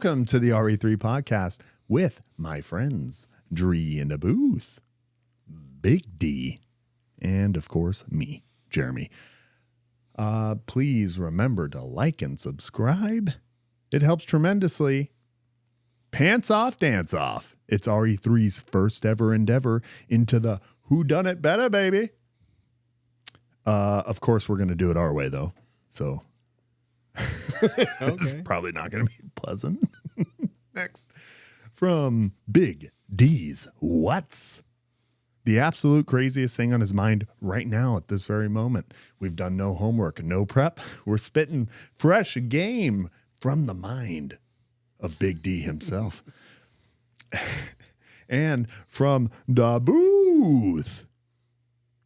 Welcome to the RE3 Podcast with my friends, Dree in the booth, Big D, and of course, me, Jeremy. Please remember to like and subscribe. It helps tremendously. Pants off, dance off. It's RE3's first ever endeavor into the Who Done It Better, baby. Of course, we're going to do it our way, though. So it's probably not going to be pleasant. Next, from Big D's What's? The absolute craziest thing on his mind right now at this very moment. We've done no homework, no prep. We're spitting fresh game from the mind of Big D himself. And from the booth.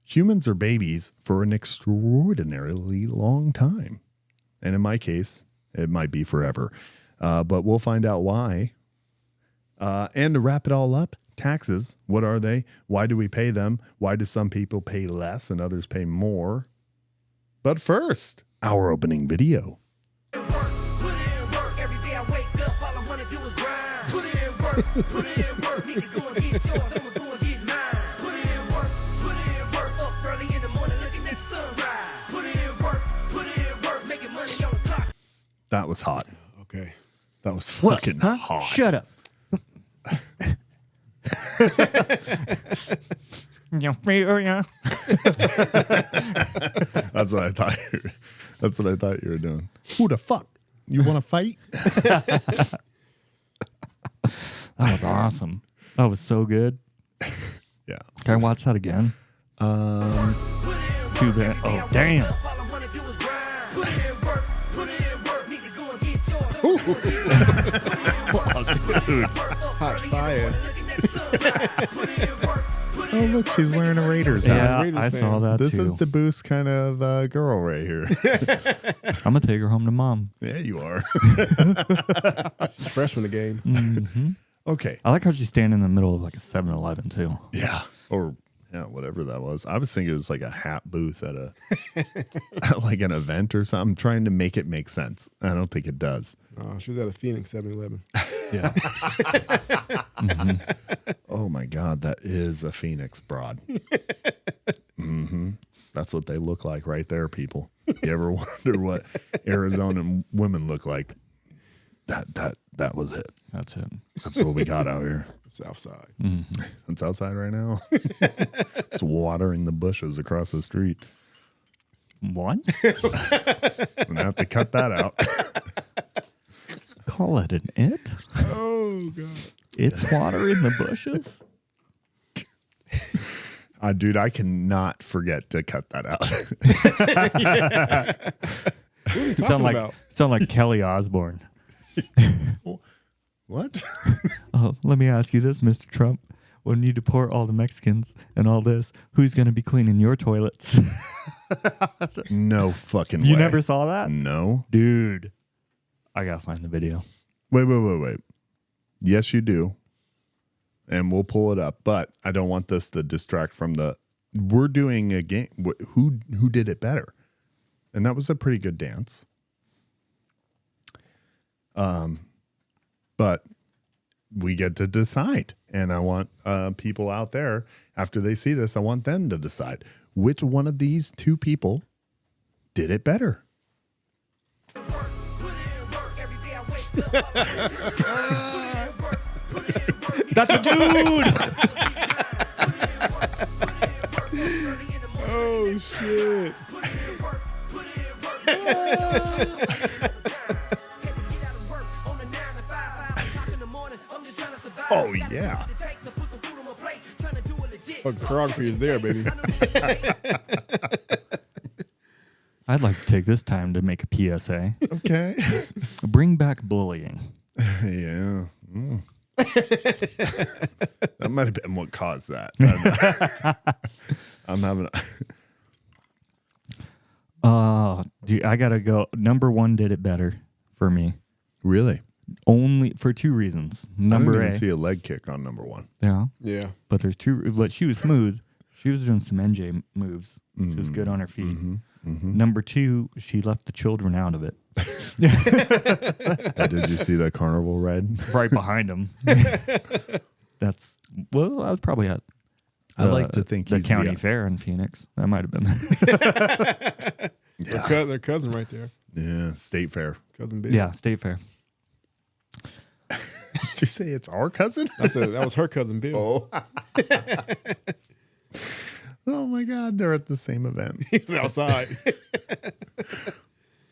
Humans are babies for an extraordinarily long time. And in my case, it might be forever. But we'll find out why. And to wrap it all up, taxes, what are they? Why do we pay them? Why do some people pay less and others pay more? But first, our opening video. Put in work. Every day I wake up, all I want to do is grind. Put in work. Put in work. Need to go and get yours. I'm going to go and get mine. Put in work. Put in work. Up early in the morning looking at the sunrise. Put in work. Put in work. Making money on the clock. That was hot. Okay. That was fucking hot. Shut up. That's what I thought. That's what I thought you were doing. Who the fuck? You want to fight? That was awesome. That was so good. Yeah. Can I watch that again? Too bad. Oh, damn. All I want to do is grind. Put in work. Put in work. Need to go and get yours. Oh, dude. Hot fire. Oh, look, she's wearing a Raiders hat. Yeah, Raiders I fan. saw that This too. is the boost kind of girl right here. I'm going to take her home to mom. Yeah, you are. She's fresh from the game. Mm-hmm. Okay. I like how she's standing in the middle of like a 7-Eleven too. Yeah. Or yeah, whatever that was. I was thinking it was like a hat booth at a like an event or something. I'm trying to make it make sense. I don't think it does. Oh, she was at a Phoenix 7-Eleven. Yeah. Oh my God, that is a Phoenix broad. That's what they look like right there, people. You ever wonder what Arizona women look like? That was it. That's it. That's what we got out here. South side. It's outside right now. It's watering the bushes across the street. What? I'm gonna have to cut that out. Call it an it? Oh, God. It's water in the bushes? Dude, I cannot forget to cut that out. What are you You talking about? sound like Kelly Osbourne. What? Oh, let me ask you this, Mr. Trump. When you deport all the Mexicans and all this, who's going to be cleaning your toilets? No fucking way. You never saw that? No. Dude. I got to find the video. Wait. Yes, you do. And we'll pull it up. But I don't want this to distract from the... We're doing a game. Who did it better? And that was a pretty good dance. But we get to decide. And I want people out there, after they see this, I want them to decide which one of these two people did it better. That's a dude! Oh, shit. Oh, yeah. Fucking choreography is there, baby. I'd like to take this time to make a PSA. Okay. Bring back bullying. Yeah. That might have been what caused that. I'm having Dude, I gotta go. Number one did it better for me. Really? Only for two reasons. Number I A. didn't even see a leg kick on number one. Yeah. Yeah. But there's two. But she was smooth. She was doing some NJ moves. She was good on her feet. Number two, she left the children out of it. Did you see the carnival ride? Right behind him. That's I was probably at. I like to think the he's county fair in Phoenix. That might have been. Their cousin right there. Yeah, state fair. Cousin Bill. Yeah, state fair. Did you say it's our cousin? I said that was her cousin Bill. Oh. Oh my God, they're at the same event. He's outside.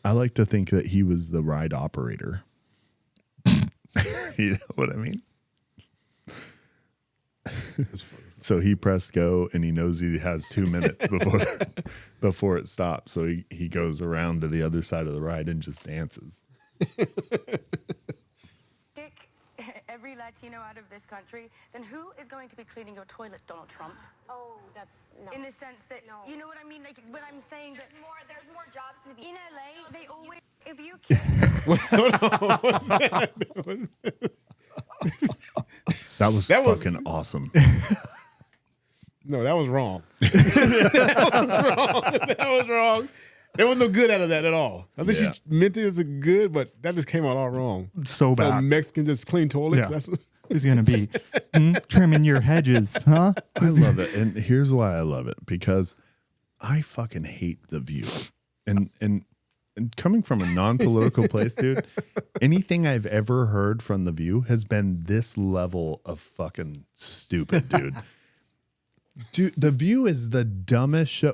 I like to think that he was the ride operator. You know what I mean? So he pressed go and he knows he has 2 minutes before it stops. So he goes around to the other side of the ride and just dances. Kick every Latino out of this country, then who is going to be cleaning your toilet, Donald Trump? Oh, that's no. In the sense that, No. you know what I mean? Like when I'm saying that There's more jobs to be in LA, they always, if you kick That was fucking awesome. No, that was wrong. That was wrong. There was no good out of that at all. I think Yeah. she meant it as a good, but that just came out all wrong. So So bad. Mexican just clean toilets. Yeah. That's Who's gonna be trimming your hedges, huh? I love it. And here's why I love it, because I fucking hate The View. And coming from a non-political place, dude, anything I've ever heard from The View has been this level of fucking stupid, dude. Dude, The View is the dumbest show.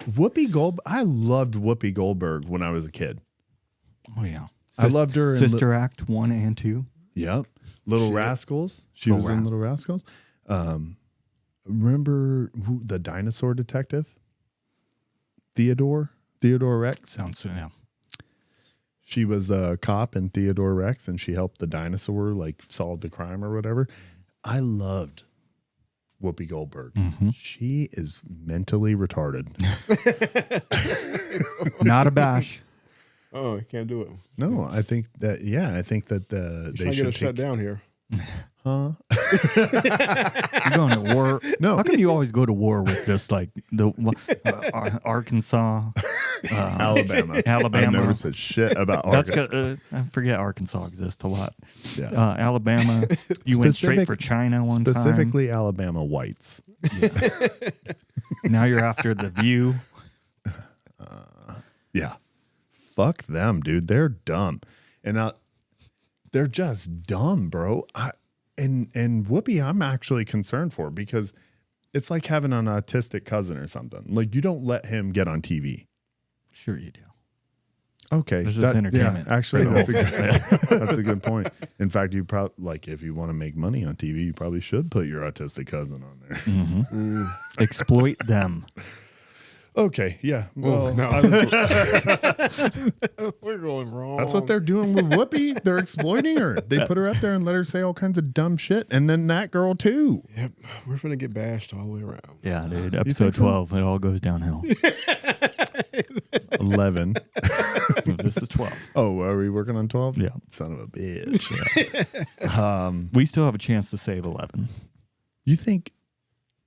I loved Whoopi Goldberg when I was a kid. Oh yeah, I loved her in Sister Act 1 and 2. Yep. Little Rascals. She Little was in Little Rascals. Remember the dinosaur detective? Theodore Rex. Sounds yeah. She was a cop in Theodore Rex, and she helped the dinosaur like solve the crime or whatever. I loved Whoopi Goldberg. Mm-hmm. She is mentally retarded. Not a bash. oh, you can't do it. No, I think that they Trying should to get us shut take, down here. huh? You're going to war. No. How come you always go to war with just like the Arkansas, Alabama. Alabama? I never said shit about That's Arkansas. because I forget Arkansas exists a lot. Yeah. Alabama. You went straight for China one time. Specifically, Alabama whites. Now you're after The View. Yeah. Fuck them, dude. They're dumb. And they're just dumb, bro. And Whoopi, I'm actually concerned for, because it's like having an autistic cousin or something. Like, you don't let him get on TV. Sure you do. Okay. There's just entertainment. Yeah, actually, for the that's a good point. In fact, you probably, like, if you want to make money on TV, you probably should put your autistic cousin on there. Mm-hmm. Exploit them. Okay. Yeah. Well, no. I was- We're going wrong. that's what they're doing with Whoopi. They're exploiting her. They put her up there and let her say all kinds of dumb shit. And then that girl, too. Yep. We're going to get bashed all the way around. Yeah, dude. Episode think so? 12. It all goes downhill. 11. This is 12. Oh, are we working on 12? Yeah. Son of a bitch. We still have a chance to save 11. You think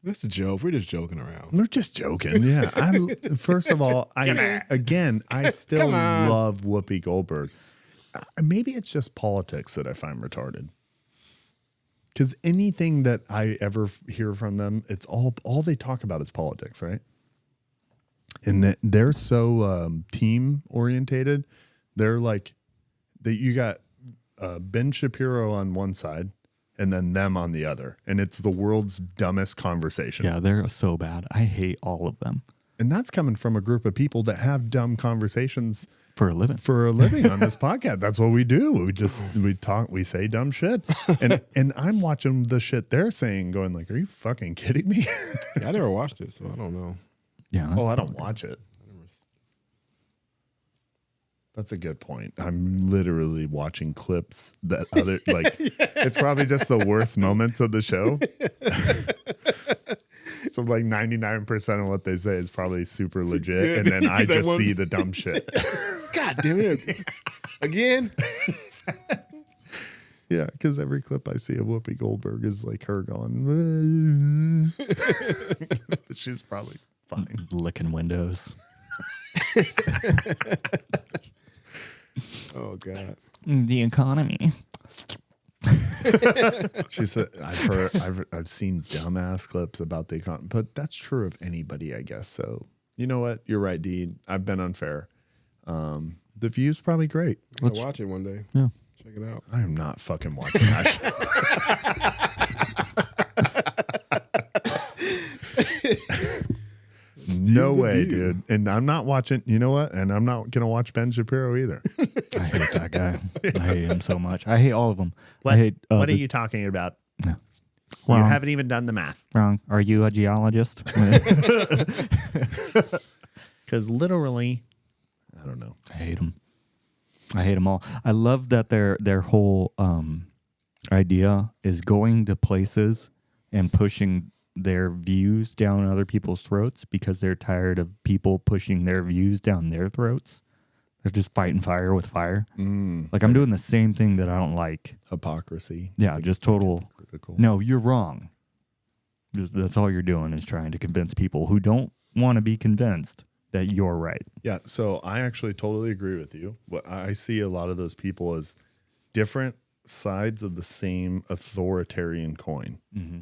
That's a joke. We're just joking around. they're just joking? Yeah. First of all, I still Come on. love Whoopi Goldberg. Maybe it's just politics that I find retarded. Because anything that I ever hear from them, it's all they talk about is politics, right? And they're so team orientated. They're like, you got Ben Shapiro on one side and then them on the other. And it's the world's dumbest conversation. Yeah, they're so bad. I hate all of them. And that's coming from a group of people that have dumb conversations For a living. for a living on this podcast. That's what we do. We talk, we say dumb shit. And I'm watching the shit they're saying going like, are you fucking kidding me? Yeah, I never watched it, so I don't know. Yeah. Oh, I don't watch it. That's a good point. I'm literally watching clips that other like it's probably just the worst moments of the show. So like 99% of what they say is probably super legit, Yeah. and then I That just one- see the dumb shit. God damn it. Again? Yeah, because every clip I see of Whoopi Goldberg is like her going. She's probably fine. Licking windows. Oh God. The economy. She said, I've seen dumbass clips about the economy, but that's true of anybody, I guess. So you know what? You're right, Dean. I've been unfair. The view's probably great. I'll watch it one day. Yeah. Check it out. I am not fucking watching that. No way, dude. And I'm not watching, you know what? And I'm not going to watch Ben Shapiro either. I hate that guy. I hate him so much. I hate all of them. What, I hate, what are you talking about? No. You Wrong. haven't even done the math. Wrong. Are you a geologist? Because literally, I don't know. I hate them. I hate them all. I love that their whole idea is going to places and pushing their views down other people's throats because they're tired of people pushing their views down their throats. They're just fighting fire with fire. Like I'm doing the same thing that I don't like. Hypocrisy. Yeah, just total. Critical. No, you're wrong. That's all you're doing is trying to convince people who don't want to be convinced that you're right. Yeah, so I actually totally agree with you. What I see a lot of those people as different sides of the same authoritarian coin. Mm-hmm.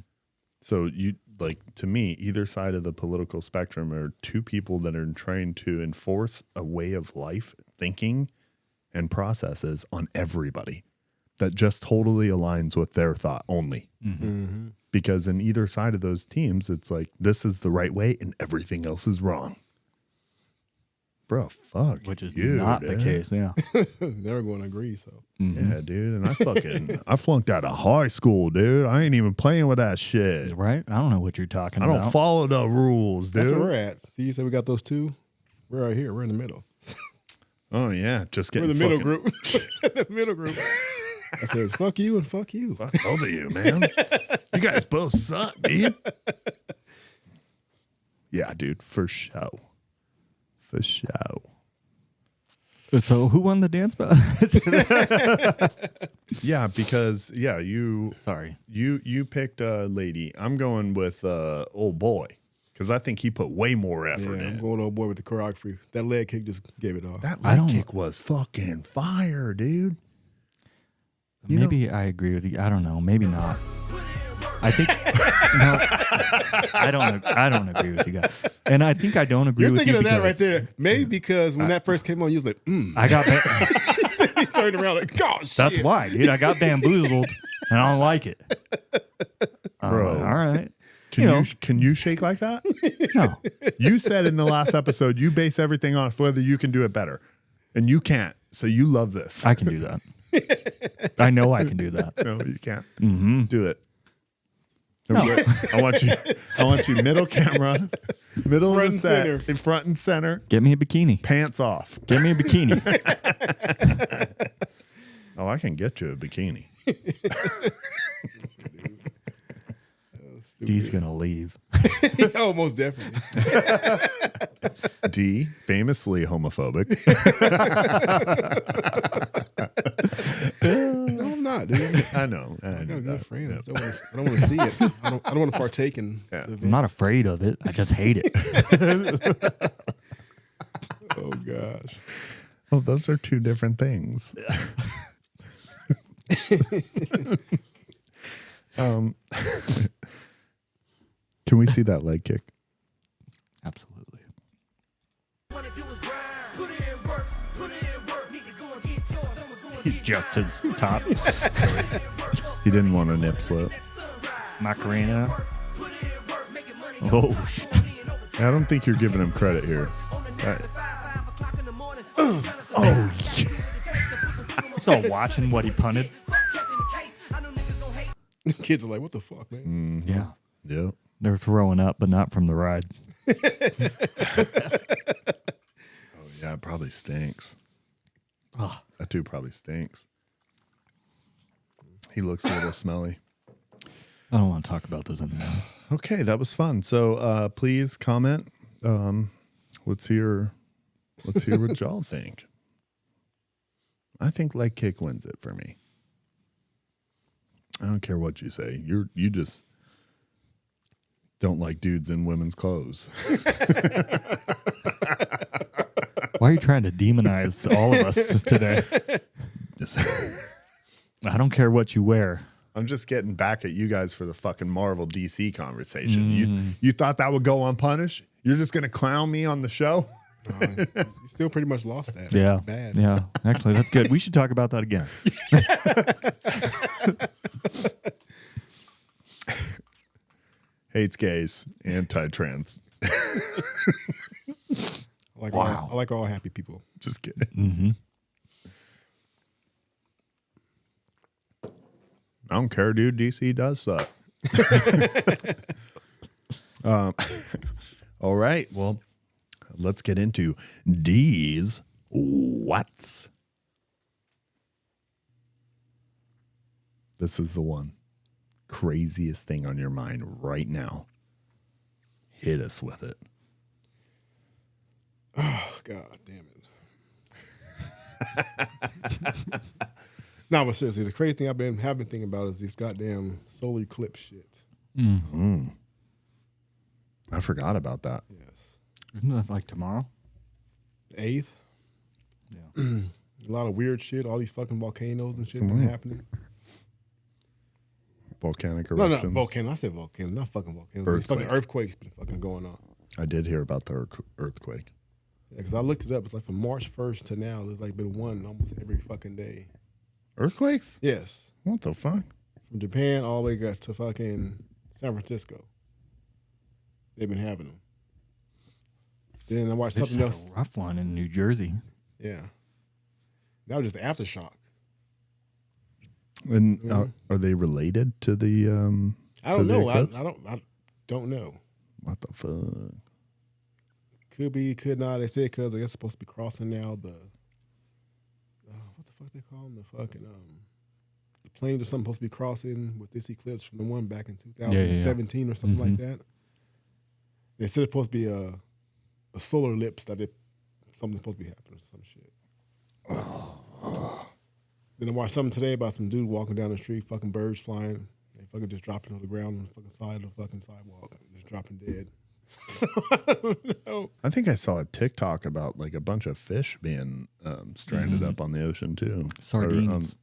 So you like to me, either side of the political spectrum are two people that are trying to enforce a way of life, thinking, and processes on everybody that just totally aligns with their thought only. Mm-hmm. Because in either side of those teams, it's like this is the right way and everything else is wrong. Bro, fuck. Which is you, not the dude. case. Yeah. They're going to agree. So Yeah, dude. And I flunked out of high school, dude. I ain't even playing with that shit. Right? I don't know what you're talking I about. don't follow the rules, dude. that's where we're at. See, you said we got those two. We're right here. We're in the middle. Oh, yeah. Just We're getting the middle fucking- group. The middle group. I says, fuck you and fuck you. Fuck both of you, man. You guys both suck, dude. Yeah, dude. For show. For show. So who won the dance battle? Yeah, because you Sorry. you picked a lady. I'm going with old boy because I think he put way more effort Yeah, I'm in. going old boy with the choreography. That leg kick just gave it all. That I leg don't- kick was fucking fire, dude. You Maybe I agree with you. I don't know. Maybe not. I think no. I don't agree with you guys. And I think I don't agree You're with thinking you of that right because there. Maybe because when that first came on, you was like, I got he turned around like, gosh. that's why, dude. I got bamboozled and I don't like it. Bro. All right. Can you shake like that? No. You said in the last episode you base everything on whether you can do it better, and you can't. So you love this. I can do that. I know I can do that. No, you can't. Mm-hmm. Do it. I want you middle camera, middle Front of the and set, center. in front and center, Get me a bikini. pants off. Get me a bikini. Oh, I can get you a bikini. D's gonna leave. Oh, most definitely. D, famously homophobic. No, I'm not, dude. I know. I I got know good that. friends. I don't want to see it. I don't want to partake in the I'm not afraid of it. I just hate it. Oh, gosh. Oh, those are two different things. Can we see that leg kick? Absolutely. Just his top. He didn't want a nip slip. Macarena. Oh, shit. I don't think you're giving him credit here. Oh, So watching what he punted. Kids are like, what the fuck, man? Yeah. yeah. They're throwing up, but not from the ride. Oh, yeah, it probably stinks. That dude probably stinks. He looks a little smelly. I don't want to talk about this anymore. Okay, that was fun. So please comment. Let's hear what y'all think. I think leg kick wins it for me. I don't care what you say. You just don't like dudes in women's clothes. Why are you trying to demonize all of us today? I don't care what you wear. I'm just getting back at you guys for the fucking Marvel DC conversation. You thought that would go unpunished? You're just going to clown me on the show? You still pretty much lost that. Yeah. Bad. Yeah. Actually, that's good. We should talk about that again. Hates gays, anti-trans. I like all happy people. Just kidding. I don't care, dude. DC does suck. All right. Well, let's get into D's What's. This is the one. Craziest thing on your mind right now. Hit us with it. Oh, God damn it. No, but seriously, the crazy thing have been thinking about is this goddamn solar eclipse shit. I forgot about that. Yes. Isn't that like tomorrow? The 8th. Yeah. A lot of weird shit. All these fucking volcanoes and shit been happening. Volcanic No, eruptions. not volcano. I said volcano, not fucking volcanoes. These fucking earthquakes been fucking going on. I did hear about the earthquake. Yeah, because I looked it up. It's like from March 1st to now, there's like been one almost every fucking day. Earthquakes? Yes. What the fuck? From Japan all the way got to fucking San Francisco. They've been having them. Then I watched They just something had else. a rough one in New Jersey. Yeah. That was just aftershock. And are they related to the? I to don't the know. eclipse? I don't know. What the fuck? Could be, could not. They said because I guess it's supposed to be crossing now the what the fuck they call them? The fucking the planes or something supposed to be crossing with this eclipse from the one back in 2017 or something like that. They said it's supposed to be a solar eclipse something's supposed to be happening or some shit. Then I watched something today about some dude walking down the street, fucking birds flying, they fucking just dropping on the ground on the fucking side of the fucking sidewalk, just dropping dead. So I don't know. I think I saw a TikTok about like a bunch of fish being stranded up on the ocean too. Sardines.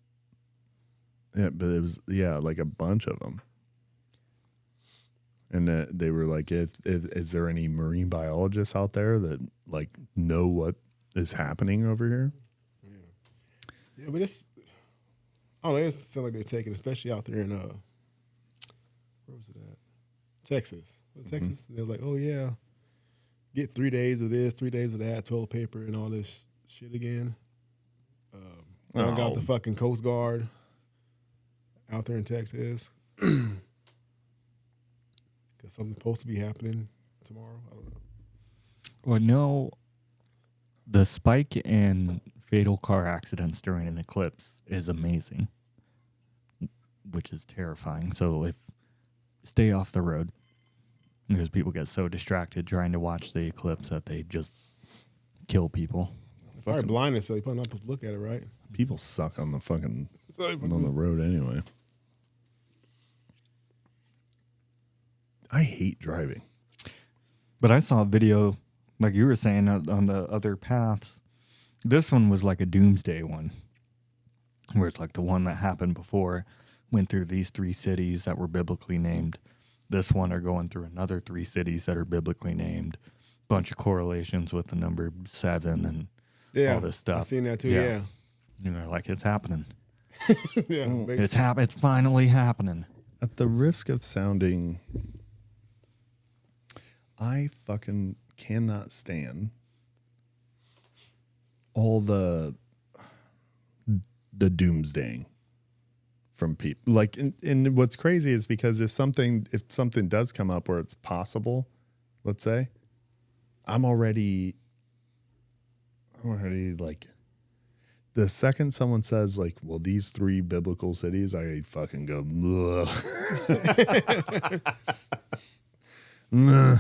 Yeah, but it was like a bunch of them. And they were like, is there any marine biologists out there that like know what is happening over here? Yeah, but it's, I don't know, it sounds like they're taking, especially out there in, where was it at? Texas. Was it Texas? They're like, oh yeah, get 3 days of this, 3 days of that, toilet paper and all this shit again. I got the fucking Coast Guard out there in Texas. Because something's supposed to be happening tomorrow. I don't know. Well, no, the spike in fatal car accidents during an eclipse is amazing, which is terrifying. So stay off the road because people get so distracted trying to watch the eclipse that they just kill people. Probably blindness, so you're probably not supposed to look at it, right? People suck on the fucking So on the road anyway. I hate driving. But I saw a video, like you were saying, on the other paths. This one was like a doomsday one, where it's like the one that happened before went through these 3 cities that were biblically named. This one are going through another 3 cities that are biblically named. Bunch of correlations with the number 7 and all this stuff. I've seen that too, yeah. And they're like, it's happening. Yeah, It's finally happening. At the risk of sounding, I fucking cannot stand all the doomsdaying from people. Like, and what's crazy is because if something does come up where it's possible, let's say, I'm already like, the second someone says like, well, these 3 biblical cities, I fucking go, nah.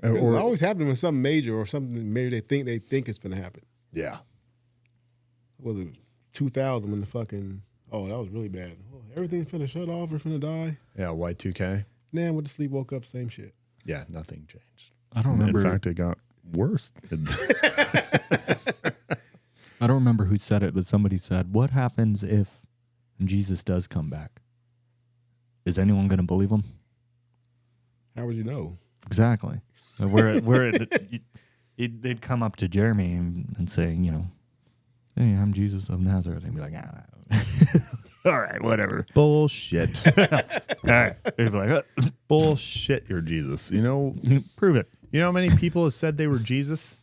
It Or always happens when something major or something maybe they think it's going to happen. yeah. Was it 2000 when the fucking, oh, that was really bad. Oh, everything's finna shut off or finna die. Yeah, Y2K. Nah, went to sleep, woke up, same shit. Yeah, nothing changed. I don't remember. In fact, it got worse. I don't remember who said it, but somebody said, what happens if Jesus does come back? Is anyone going to believe him? How would you know? Exactly. They'd come up to Jeremy and say, you know, hey, I'm Jesus of Nazareth. And be like, all right, whatever. Bullshit. All right. They'd be like, Bullshit, you're Jesus. You know, prove it. you know how many people have said they were Jesus?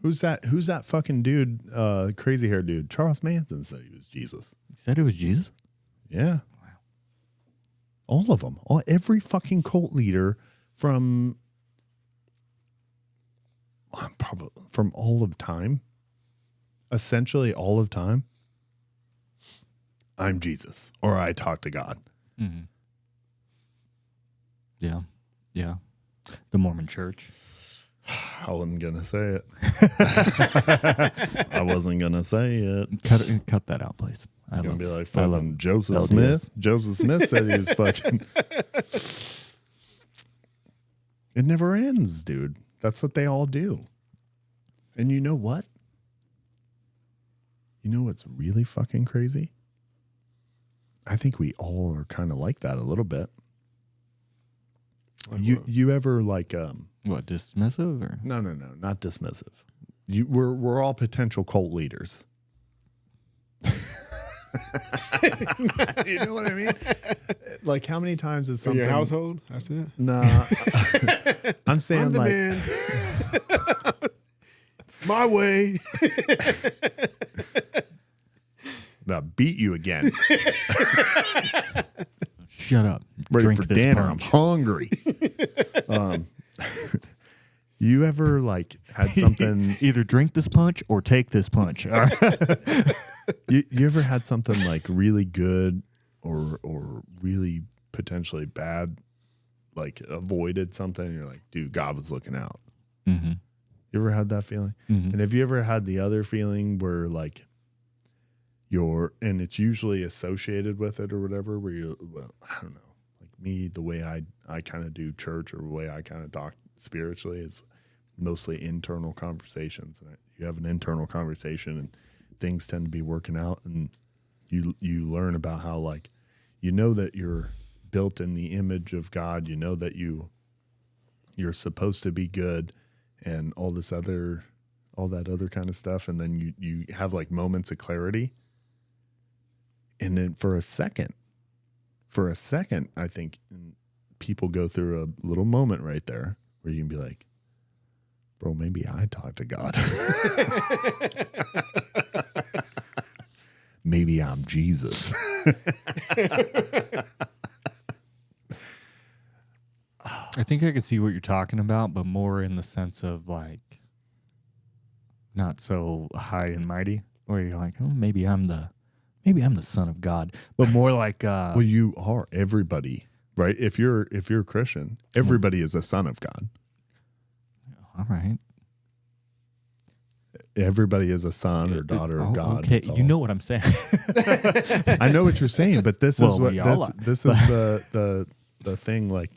Who's that fucking dude, crazy hair dude? Charles Manson said he was Jesus. You said it was Jesus? Yeah. Wow. All of them. Every fucking cult leader from all of time, essentially all of time, I'm Jesus, or I talk to God. Mm-hmm. Yeah. Yeah. The Mormon Church. I wasn't going to say it. I wasn't going to say it. Cut that out, please. I'm going to be like I love fucking Joseph LDS. Smith. Joseph Smith said he was fucking... It never ends, dude. That's what they all do. And you know what? You know what's really fucking crazy? I think we all are kind of like that a little bit. Like You ever like What, dismissive or? no, not dismissive. We're all potential cult leaders. You know what I mean? Like how many times is in something your household? That's it. Nah. I'm saying I'm the like man. My way. I'll beat you again. Shut up. Ready Drink for this dinner. punch. I'm hungry. You ever like had something? Either drink this punch or take this punch. All right. You ever had something like really good or really potentially bad, like avoided something? And you're like, dude, God was looking out. Mm-hmm. You ever had that feeling? Mm-hmm. And have you ever had the other feeling where like and it's usually associated with it or whatever, where well, I don't know, like me, the way I kind of do church or the way I kind of talk spiritually is mostly internal conversations. And you have an internal conversation and things tend to be working out, and you learn about how, like, you know that you're built in the image of God, you know that you're supposed to be good and all that other kind of stuff, and then you have like moments of clarity, and then for a second I think people go through a little moment right there where you can be like, bro, maybe I talk to God. Maybe I'm Jesus. I think I could see what you're talking about, but more in the sense of like not so high and mighty, where you're like, oh, maybe I'm the son of God, but more like Well, you are everybody, right? If you're a Christian, everybody is a son of God. all right. Everybody is a son or daughter of God. Okay, That's all. you know what I'm saying. I know what you're saying, but this is Well, what we all are. this is the thing. Like,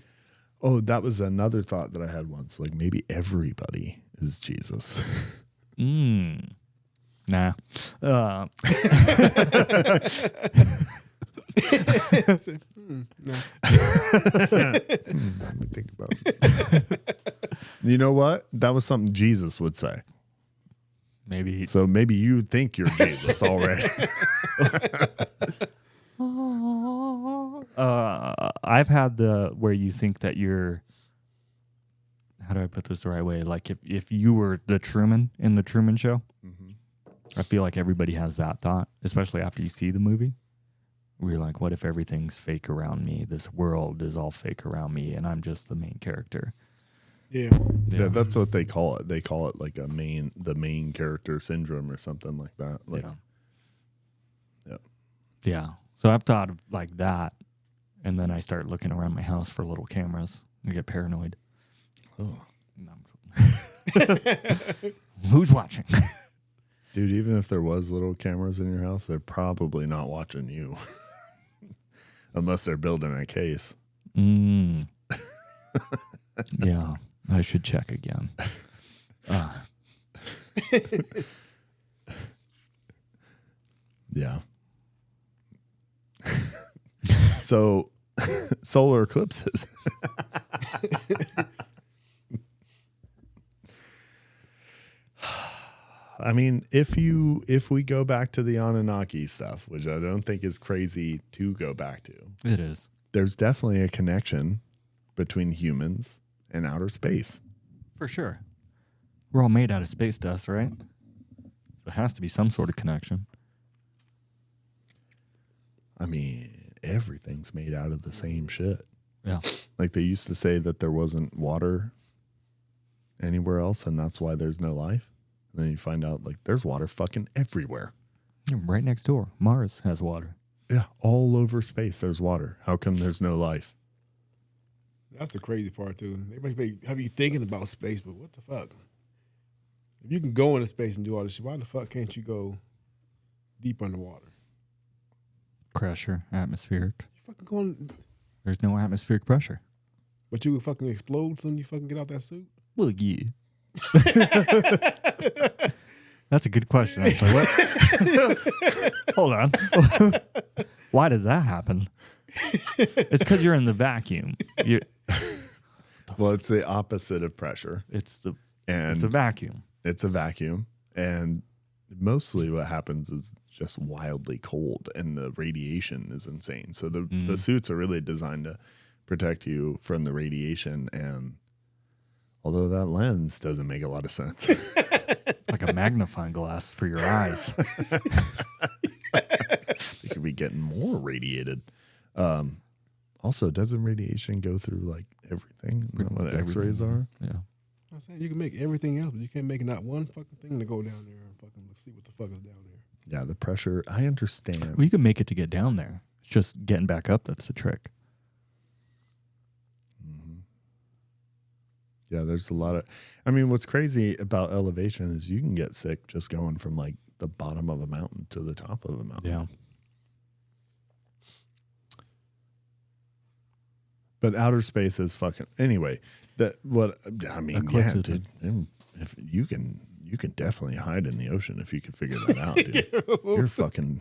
oh, that was another thought that I had once. Like, maybe everybody is Jesus. Nah. Let me think about it. You know what? That was something Jesus would say. Maybe. So maybe you think you're Jesus already. I've had the where you think that you're. How do I put this the right way? Like if you were the Truman in the Truman Show, I feel like everybody has that thought, especially after you see the movie. Where you're like, what if everything's fake around me? This world is all fake around me, and I'm just the main character. Yeah. Yeah, that's what they call it. They call it like the main character syndrome or something like that. Like, Yeah. So I've thought of like that, and then I start looking around my house for little cameras. I get paranoid. Oh. Who's watching? Dude, even if there was little cameras in your house, they're probably not watching you. Unless they're building a case. Yeah, I should check again. Yeah. So, solar eclipses. I mean, if we go back to the Anunnaki stuff, which I don't think is crazy to go back to, It is. there's definitely a connection between humans and outer space. For sure. We're all made out of space dust, right? So it has to be some sort of connection. I mean, everything's made out of the same shit. Yeah. Like they used to say that there wasn't water anywhere else, and that's why there's no life. And then you find out like there's water fucking everywhere. Right next door. Mars has water. Yeah, all over space there's water. How come there's no life? That's the crazy part too. They might have you thinking about space, but what the fuck? If you can go into space and do all this shit, why the fuck can't you go deep underwater? Pressure, atmospheric. You fucking going, There's no atmospheric pressure. but you can fucking explode soon. You fucking get out that suit. Well, yeah. That's a good question. Actually. What? Hold on. Why does that happen? It's because you're in the vacuum. Well, it's the opposite of pressure. It's a And vacuum. it's a vacuum. And mostly what happens is just wildly cold and the radiation is insane. So the suits are really designed to protect you from the radiation. And although that lens doesn't make a lot of sense. Like a magnifying glass for your eyes. You could be getting more radiated. Also, doesn't radiation go through like everything? Isn't that what X-rays are? Yeah. I'm saying you can make everything else, but you can't make not one fucking thing to go down there and fucking see what the fuck is down there. Yeah, the pressure. I understand. Well, you can make it to get down there. It's just getting back up that's the trick. Yeah, there's a lot of. I mean, what's crazy about elevation is you can get sick just going from like the bottom of a mountain to the top of a mountain. Yeah. But outer space is fucking anyway. That what I mean. Eclipse Yeah, it. dude. If you can definitely hide in the ocean if you can figure that out, dude. You're fucking.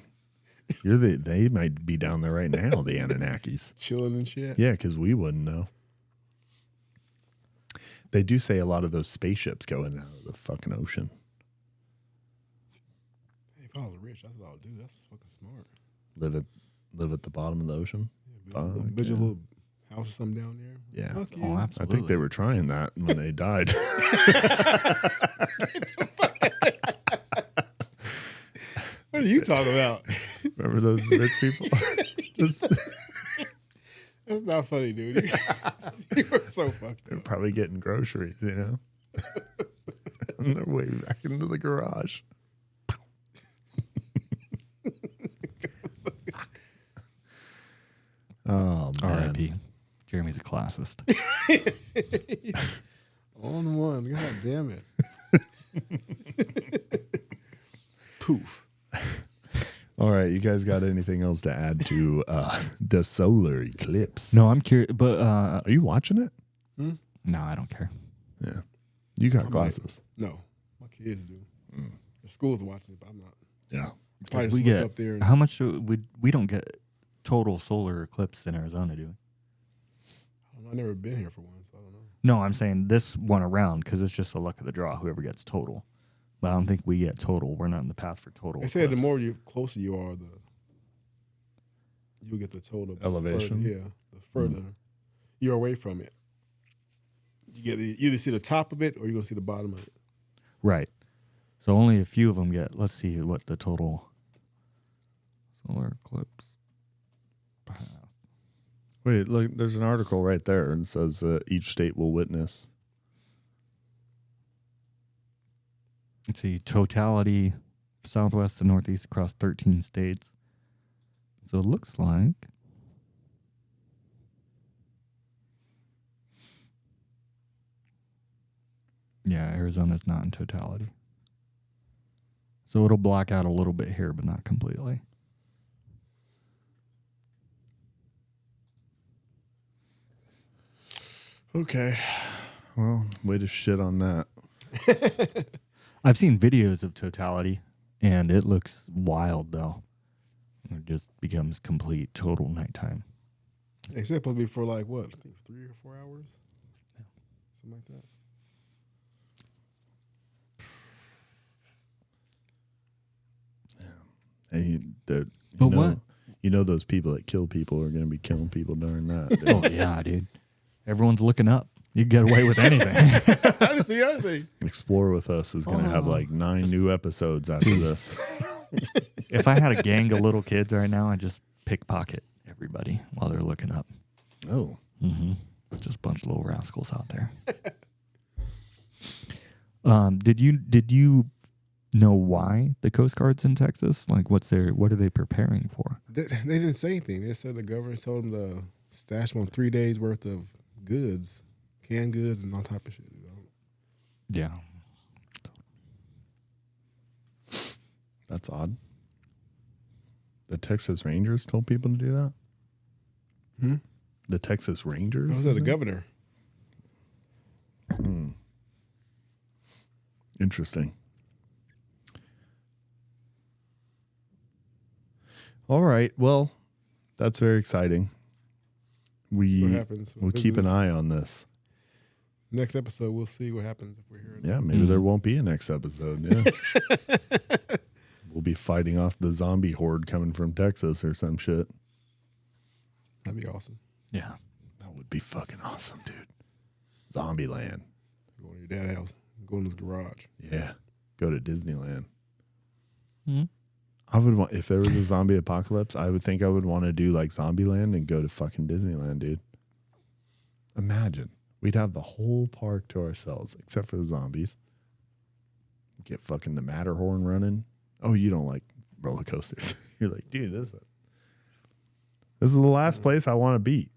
They might be down there right now. The Anunnakis. Chilling and shit. Yeah, because we wouldn't know. They do say a lot of those spaceships go in and out of the fucking ocean. Hey, if I was rich, that's what I would do. That's fucking smart. Live at the bottom of the ocean. Build a little house or something down there. Yeah. Fuck Oh, you. I absolutely. think they were trying that when they died. What are you talking about? Remember those rich people? That's not funny, dude. You were so fucked They're up. probably getting groceries, you know? On their way back into the garage. Oh, man. R.I.P. Jeremy's a classist. On one. God damn it. Poof. All right, you guys got anything else to add to the solar eclipse? No, I'm curious, but Are you watching it? no, I don't care. Yeah. You got glasses. No. My kids do. The school's watching it, but I'm not. Yeah. Probably We just look get up there. And, how much we don't get total solar eclipse in Arizona, do we? I've never been here for one, so I don't know. No, I'm saying this one around because it's just the luck of the draw. Whoever gets total, but I don't think we get total. We're not in the path for total. They said the eclipse. more closer you are, you'll get the total Elevation? Further, the further you're away from it. You get you either see the top of it or you're gonna see the bottom of it. Right. So only a few of them get. Let's see what the total solar eclipse path. Wait, look, there's an article right there and it says each state will witness. Let's see, totality, southwest to northeast across 13 states. So it looks like Arizona's not in totality. So it'll block out a little bit here, but not completely. Okay. Well, way to shit on that. I've seen videos of totality, and it looks wild, though. It just becomes complete, total nighttime. It's supposed to be for like what? I think 3 or 4 hours. Yeah. Something like that. And But what? You know those people that kill people are going to be killing people during that. Dude. Oh, yeah, dude. Everyone's looking up. You can get away with anything. I didn't see anything. Explore with Us is going to have like 9 new episodes after this. If I had a gang of little kids right now, I'd just pickpocket everybody while they're looking up. Oh. Mm-hmm. Just a bunch of little rascals out there. Did you know why the Coast Guard's in Texas? Like, what are they preparing for? They didn't say anything. They said the government told them to stash them on 3 days worth of goods, canned goods, and all type of shit. Yeah. That's odd. The Texas Rangers told people to do that? The Texas Rangers? I was the governor. Interesting. All right. Well, that's very exciting. What happens? We'll keep an eye on this. Next episode, we'll see what happens if we're here. Yeah, maybe there won't be a next episode. Yeah. We'll be fighting off the zombie horde coming from Texas or some shit. That'd be awesome. Yeah. That would be fucking awesome, dude. Zombie land. Go to your dad's house. Go in his garage. Yeah. Go to Disneyland. Mm-hmm. I would want, if there was a zombie apocalypse, I would think I would want to do like Zombieland and go to fucking Disneyland, dude. Imagine. We'd have the whole park to ourselves, except for the zombies. Get fucking the Matterhorn running. Oh, you don't like roller coasters. You're like, dude, this is the last place I want to be.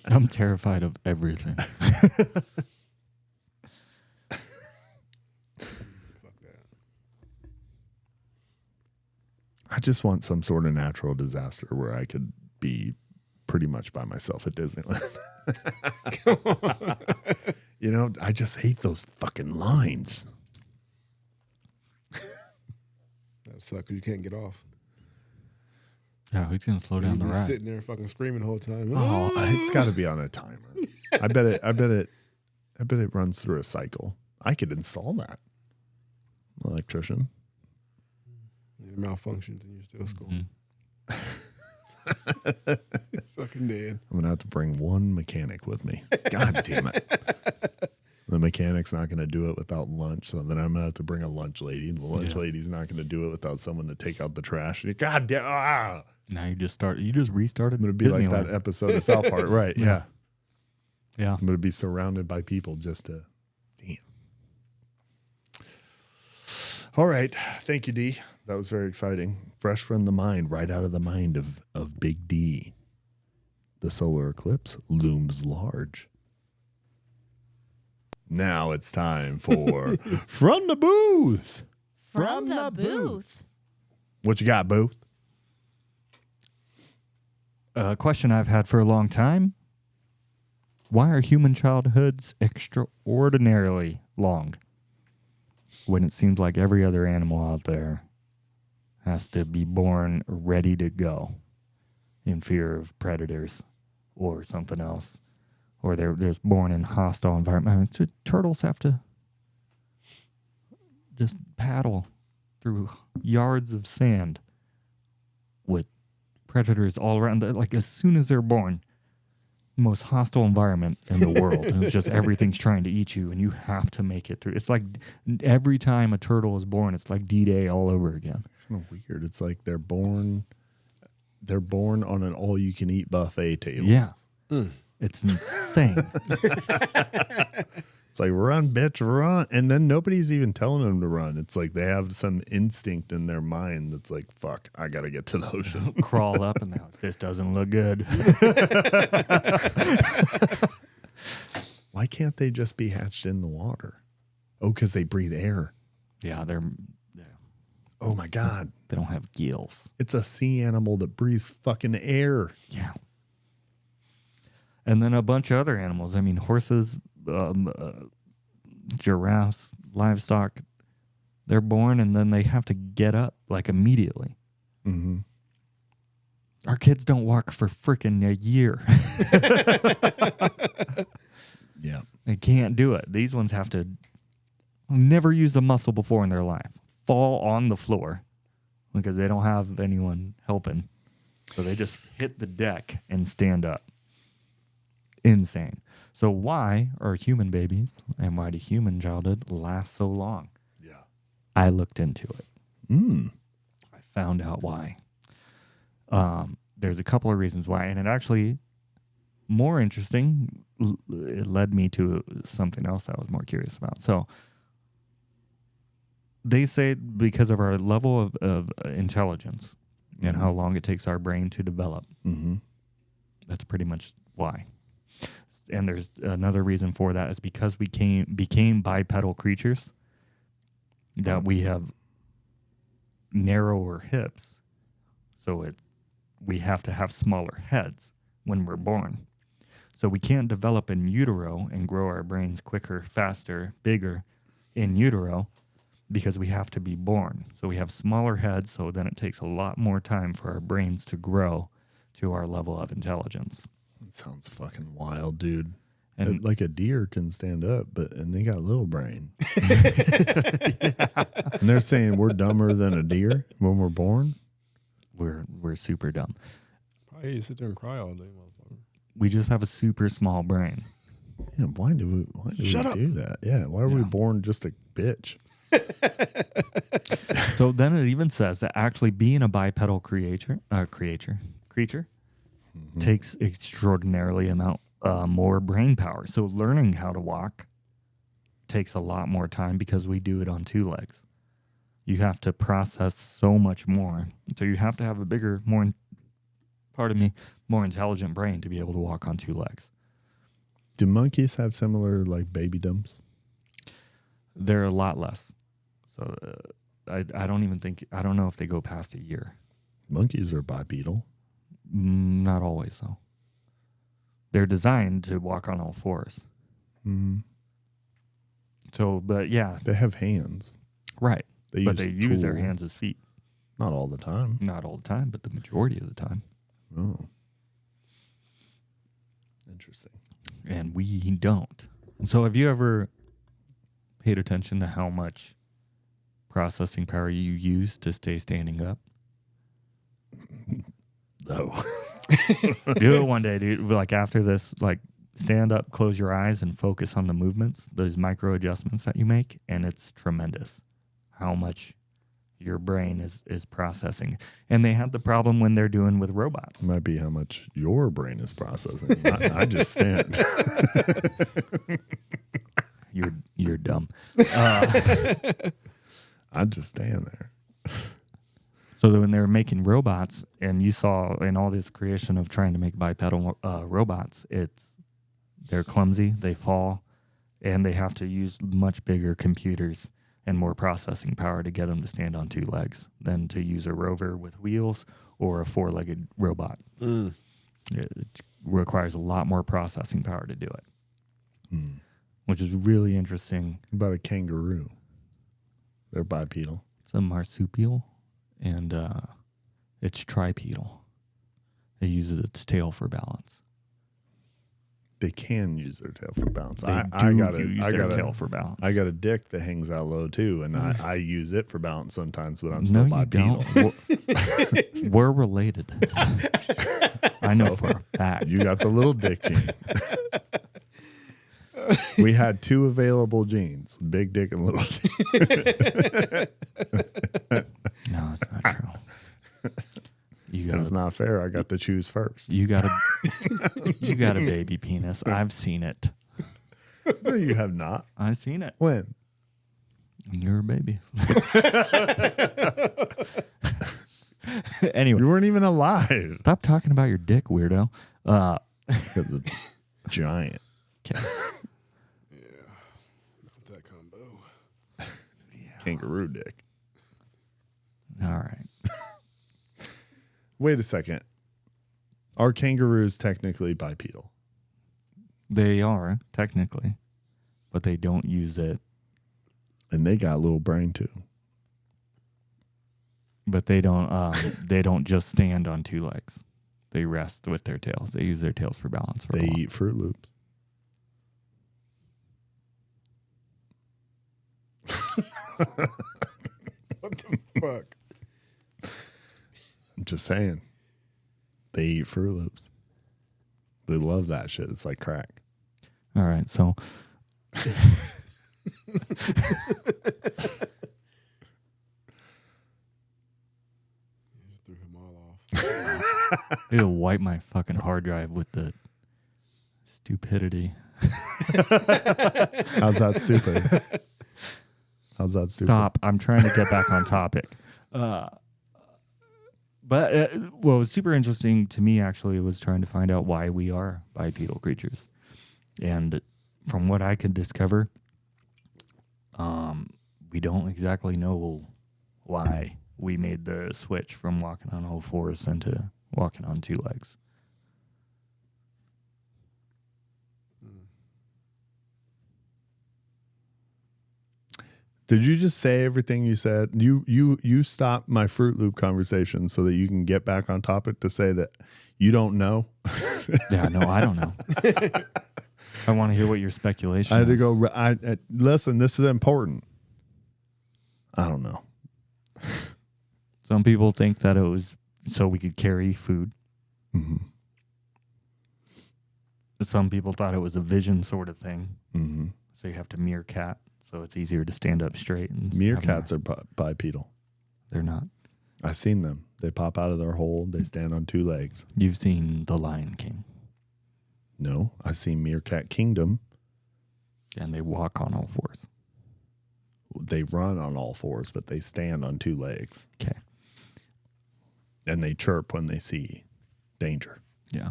I'm terrified of everything. Fuck that. I just want some sort of natural disaster where I could be pretty much by myself at Disneyland. You know, I just hate those fucking lines. That sucks because you can't get off. Yeah, who's gonna slow down the You're ride? sitting there fucking screaming the whole time. Oh, it's got to be on a timer. I bet it runs through a cycle. I could install that. Electrician. It malfunctions and you're still scoring. Mm-hmm. It's fucking dead. I'm gonna have to bring one mechanic with me. God damn it. The mechanic's not gonna do it without lunch, so then I'm gonna have to bring a lunch lady. The lunch lady's not gonna do it without someone to take out the trash. God damn! Ah! Now you just restarted. I'm gonna be like that episode of South Park, right? Yeah. Yeah. I'm gonna be surrounded by people just to. Damn. All right, thank you, D. That was very exciting. Fresh from the mind, right out of the mind of Big D. The solar eclipse looms large. Now it's time for From the Booth. From the booth. What you got, Booth? A question I've had for a long time. Why are human childhoods extraordinarily long when it seems like every other animal out there has to be born ready to go in fear of predators or something else? Or they're born in hostile environment. Turtles have to just paddle through yards of sand with predators all around. Like as soon as they're born, most hostile environment in the world. And it's just everything's trying to eat you, and you have to make it through. It's like every time a turtle is born, it's like D-Day all over again. Kind of weird. It's like they're born on an all-you-can-eat buffet table. Yeah. It's insane. It's like, run, bitch, run. And then nobody's even telling them to run. It's like they have some instinct in their mind that's like, fuck, I got to get to the ocean. Crawl up, and they're like, this doesn't look good. Why can't they just be hatched in the water? Oh, because they breathe air. Yeah, Oh, my God. they don't have gills. It's a sea animal that breathes fucking air. Yeah. And then a bunch of other animals. I mean, horses, giraffes, livestock, they're born and then they have to get up like immediately. Mm-hmm. Our kids don't walk for freaking a year. Yeah. They can't do it. These ones have to never use a muscle before in their life. Fall on the floor because they don't have anyone helping. So they just hit the deck and stand up. Insane. So why are human babies and why do human childhood last so long? Yeah. I looked into it. I found out why. There's a couple of reasons why, and it actually more interesting. It led me to something else I was more curious about. So they say because of our level of intelligence and how long it takes our brain to develop, that's pretty much why. And there's another reason for that is because we became bipedal creatures, that we have narrower hips, so we have to have smaller heads when we're born. So we can't develop in utero and grow our brains quicker, faster, bigger in utero because we have to be born. So we have smaller heads, so then it takes a lot more time for our brains to grow to our level of intelligence. That sounds fucking wild, dude. And like a deer can stand up, and they got little brain. And they're saying we're dumber than a deer when we're born. we're super dumb. Probably you sit there and cry all day, motherfucker. We just have a super small brain. Yeah, why do we Shut up. do that? Yeah, why are we born just a bitch? So then it even says that actually being a bipedal creature takes extraordinarily amount more brain power. So learning how to walk takes a lot more time because we do it on two legs. You have to process so much more. So you have to have a bigger, more intelligent brain to be able to walk on two legs. Do monkeys have similar like baby dumps? They're a lot less. So I don't know if they go past a year. Monkeys are bipedal. Not always, though. They're designed to walk on all fours. So, but yeah. They have hands. Right. They use their hands as feet. Not all the time. Not all the time, but the majority of the time. Oh. Interesting. And we don't. So have you ever paid attention to how much processing power you use to stay standing up? No. Do it one day, dude. Like after this, like stand up, close your eyes, and focus on the movements, those micro adjustments that you make, and it's tremendous how much your brain is processing. And they have the problem when they're doing with robots. It might be how much your brain is processing. I just stand. You're dumb. I just stand there. So that when they're making robots, and you saw in all this creation of trying to make bipedal robots, they're clumsy, they fall, and they have to use much bigger computers and more processing power to get them to stand on two legs than to use a rover with wheels or a four-legged robot. It requires a lot more processing power to do it, which is really interesting. What about a kangaroo? They're bipedal. It's a marsupial, and it's tripedal. It uses its tail for balance. They can use their tail for balance. They I got their tail for balance. I got a dick that hangs out low too, and I use it for balance sometimes, but I'm still No, you bipedal. don't. We're related. I know for a fact. You got the little dick gene. We had two available genes: big dick and little dick. No, it's not true. It's not fair. I got to choose first. You got a baby penis. I've seen it. No, you have not. I've seen it. When? You're a baby. Anyway, You weren't even alive. stop talking about your dick, weirdo. Because it's giant. Okay. Not that combo. Kangaroo dick. All right. Wait a second. Are kangaroos technically bipedal? They are, technically. But they don't use it. And they got a little brain too. But they don't just stand on two legs. They rest with their tails. They use their tails for balance. They eat Fruit Loops. What the fuck? I'm just saying. They eat Fruit Loops. They love that shit. It's like crack. All right, so Threw him all off. it'll wipe my fucking hard drive with the stupidity. How's that stupid? How's that stupid? Stop. I'm trying to get back on topic. But what was super interesting to me, actually, was trying to find out why we are bipedal creatures. And from what I could discover, we don't exactly know why we made the switch from walking on all fours into walking on two legs. Did you just say everything you said? You stopped my Fruit Loop conversation so that you can get back on topic to say that you don't know? Yeah, no, I don't know. I want to hear what your speculation I had to is. go. Listen, this is important. I don't know. Some people think that it was so we could carry food. Mm-hmm. Some people thought it was a vision sort of thing. Mm-hmm. So you have to meerkat, so it's easier to stand up straight. And Meerkats are bipedal. They're not. I've seen them. They pop out of their hole. They stand on two legs. You've seen The Lion King. No, I've seen Meerkat Kingdom. And they walk on all fours. They run on all fours, but they stand on two legs. Okay. And they chirp when they see danger. Yeah.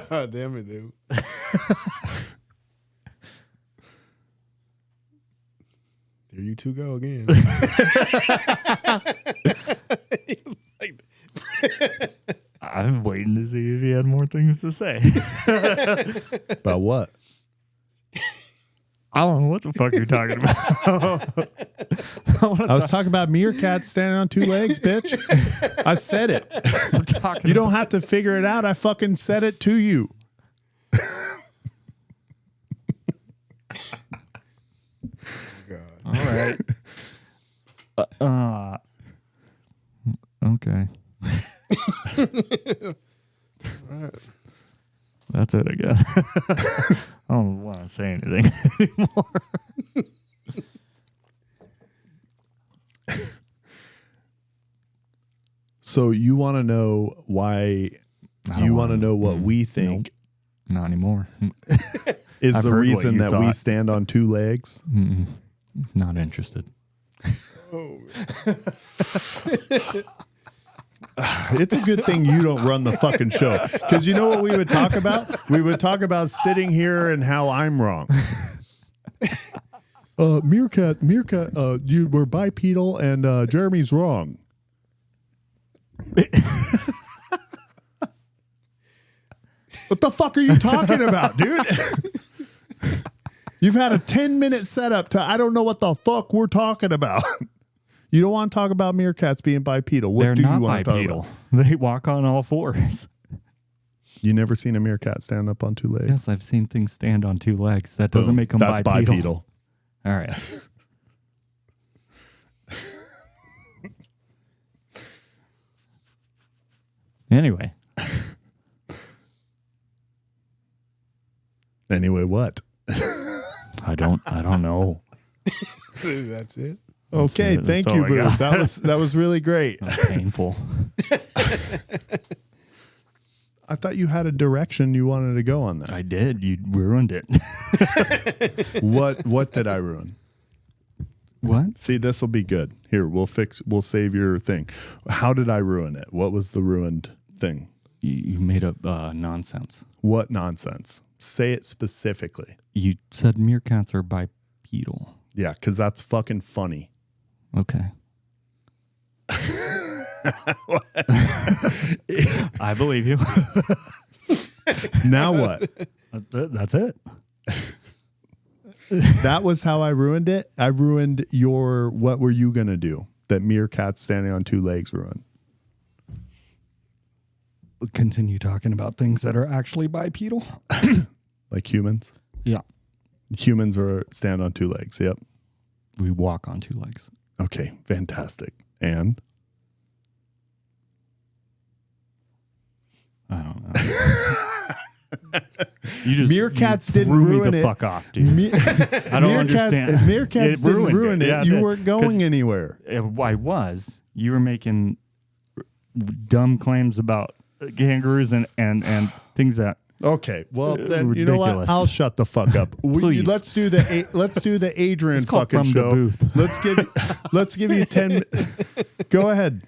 God damn it, dude. There you two go again. I'm waiting to see if he had more things to say. About what? I don't know what the fuck you're talking about. I was talking about meerkats standing on two legs, bitch. I said it. I'm talking You don't have to figure it out. I fucking said it to you. God. All right. Okay. That's it, I guess. I don't want to say anything anymore. So you want to know why? You want to know what we think Not anymore. is I've the heard what reason you that we thought. stand on two legs? Mm-mm. Not interested. Oh, It's a good thing you don't run the fucking show. Because you know what we would talk about? We would talk about sitting here and how I'm wrong. Meerkat, you were bipedal and Jeremy's wrong. What the fuck are you talking about, dude? You've had a 10-minute setup to I don't know what the fuck we're talking about. You don't want to talk about meerkats being bipedal. What They're do not you want to talk bipedal. about? They walk on all fours. You never seen a meerkat stand up on two legs? Yes, I've seen things stand on two legs. That doesn't Boom. make them That's bipedal. All right. Anyway, Anyway, what? I don't know. that's it. Okay, That's thank all you, I Boo. got. That was really great. That's painful. I thought you had a direction you wanted to go on that. I did. You ruined it. What did I ruin? What? See, this will be good. Here, we'll save your thing. How did I ruin it? What was the ruined thing? You made up nonsense. What nonsense? Say it specifically. You said meerkats are bipedal. Yeah, because that's fucking funny. Okay. I believe you. Now what? That's it. That was how I ruined it. I ruined your what were you going to do that meerkat standing on 2 legs ruined. Continue talking about things that are actually bipedal. Like humans. Yeah. Humans are stand on 2 legs. Yep. We walk on 2 legs. Okay. Fantastic. And I don't know. You just meerkats you didn't threw me ruin the it. fuck off, dude. I don't understand. Meerkats didn't ruin it. Yeah, you weren't going anywhere. I was. You were making dumb claims about kangaroos and things that. Okay, well then you know Ridiculous. what? I'll shut the fuck up. Please. Let's do the Adrian It's called fucking From the show. Booth. Let's give you 10. Go ahead.